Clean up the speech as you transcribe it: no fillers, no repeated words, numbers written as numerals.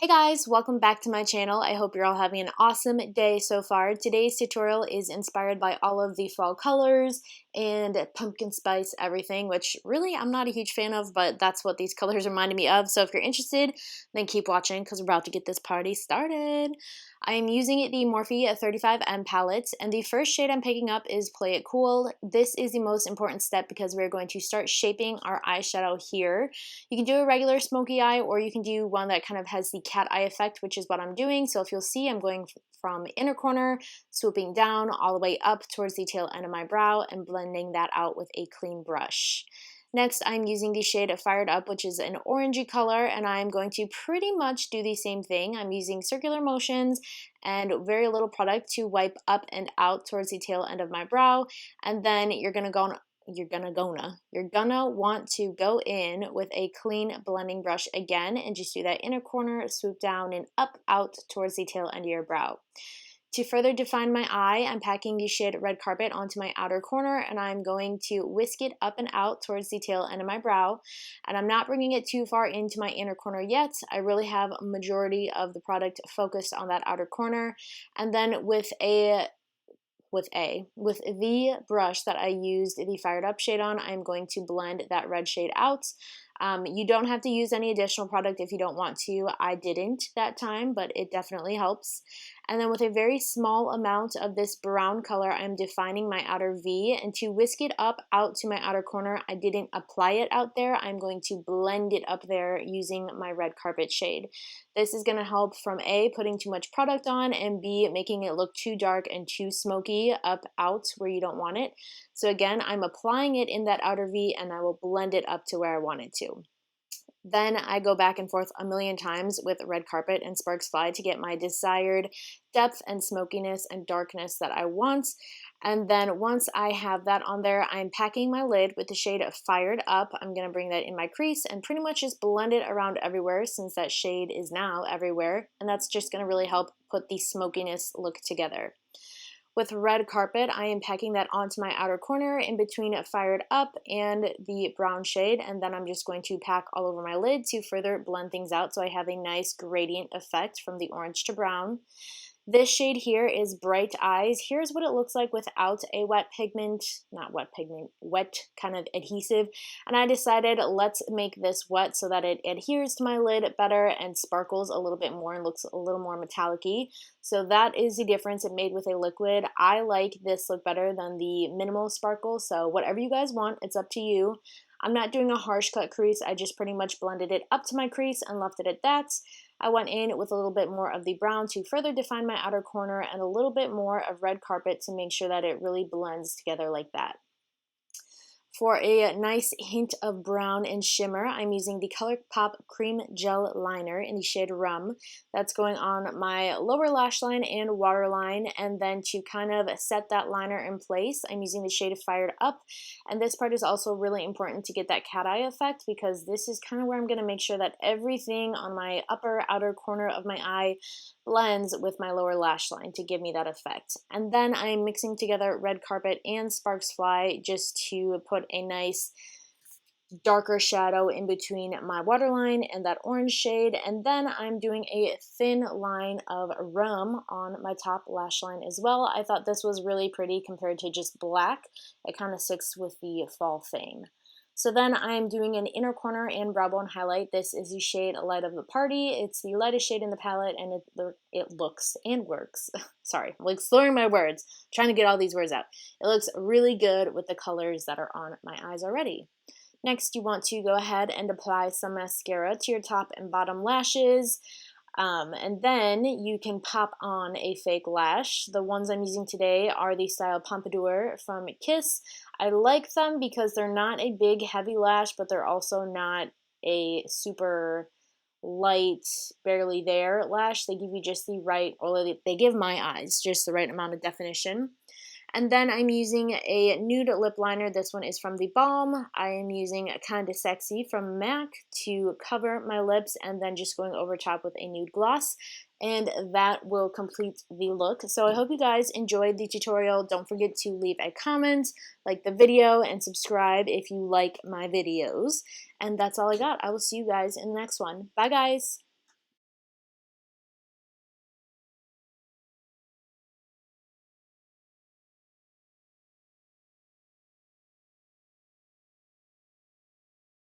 Hey guys, welcome back to my channel. I hope you're all having an awesome day so far. Today's tutorial is inspired by all of the fall colors and pumpkin spice everything, which really I'm not a huge fan of, but that's what these colors reminded me of. So if you're interested, then keep watching because we're about to get this party started. I am using the Morphe 35M palette, and the first shade I'm picking up is Play It Cool. This is the most important step because we're going to start shaping our eyeshadow here. You can do a regular smoky eye, or you can do one that kind of has the cat eye effect, which is what I'm doing. So if you'll see, I'm going from inner corner, swooping down all the way up towards the tail end of my brow and blending that out with a clean brush. Next, I'm using the shade Fired Up, which is an orangey color, and I'm going to pretty much do the same thing. I'm using circular motions and very little product to wipe up and out towards the tail end of my brow, and then you're gonna want to go in with a clean blending brush again and just do that inner corner, swoop down and up out towards the tail end of your brow. To further define my eye, I'm packing the shade Red Carpet onto my outer corner, and I'm going to whisk it up and out towards the tail end of my brow. And I'm not bringing it too far into my inner corner yet. I really have a majority of the product focused on that outer corner. And then with the brush that I used the Fired Up shade on, I'm going to blend that red shade out. You don't have to use any additional product if you don't want to. I didn't that time, but it definitely helps. And then with a very small amount of this brown color, I'm defining my outer V, and to whisk it up out to my outer corner, I didn't apply it out there. I'm going to blend it up there using my Red Carpet shade. This is going to help from A, putting too much product on, and B, making it look too dark and too smoky up out where you don't want it. So again, I'm applying it in that outer V, and I will blend it up to where I want it to. Then I go back and forth a million times with Red Carpet and Sparks Fly to get my desired depth and smokiness and darkness that I want. And then once I have that on there, I'm packing my lid with the shade Fired Up. I'm going to bring that in my crease and pretty much just blend it around everywhere since that shade is now everywhere. And that's just going to really help put the smokiness look together. With Red Carpet, I am packing that onto my outer corner in between Fired Up and the brown shade, and then I'm just going to pack all over my lid to further blend things out so I have a nice gradient effect from the orange to brown. This shade here is Bright Eyes. Here's what it looks like without a wet kind of adhesive. And I decided let's make this wet so that it adheres to my lid better and sparkles a little bit more and looks a little more metallic-y. So that is the difference it made with a liquid. I like this look better than the minimal sparkle. So whatever you guys want, it's up to you. I'm not doing a harsh cut crease. I just pretty much blended it up to my crease and left it at that. I went in with a little bit more of the brown to further define my outer corner and a little bit more of Red Carpet to make sure that it really blends together like that. For a nice hint of brown and shimmer, I'm using the ColourPop Cream Gel Liner in the shade Rum. That's going on my lower lash line and waterline, and then to kind of set that liner in place, I'm using the shade Fired Up, and this part is also really important to get that cat eye effect because this is kind of where I'm going to make sure that everything on my upper outer corner of my eye blends with my lower lash line to give me that effect. And then I'm mixing together Red Carpet and Sparks Fly just to put a nice darker shadow in between my waterline and that orange shade. And then I'm doing a thin line of Rum on my top lash line as well. I thought this was really pretty compared to just black. It kind of sticks with the fall theme. So then I'm doing an inner corner and brow bone highlight. This is the shade Light of the Party. It's the lightest shade in the palette, and it looks and works. Sorry, I'm like slurring my words, trying to get all these words out. It looks really good with the colors that are on my eyes already. Next, you want to go ahead and apply some mascara to your top and bottom lashes. And then you can pop on a fake lash. The ones I'm using today are the style Pompadour from Kiss. I like them because they're not a big heavy lash, but they're also not a super light, barely there lash. They give you just the right, or they give my eyes just the right amount of definition. And then I'm using a nude lip liner. This one is from the Balm. I am using Kinda Sexy from MAC to cover my lips and then just going over top with a nude gloss. And that will complete the look. So I hope you guys enjoyed the tutorial. Don't forget to leave a comment, like the video, and subscribe if you like my videos. And that's all I got. I will see you guys in the next one. Bye, guys.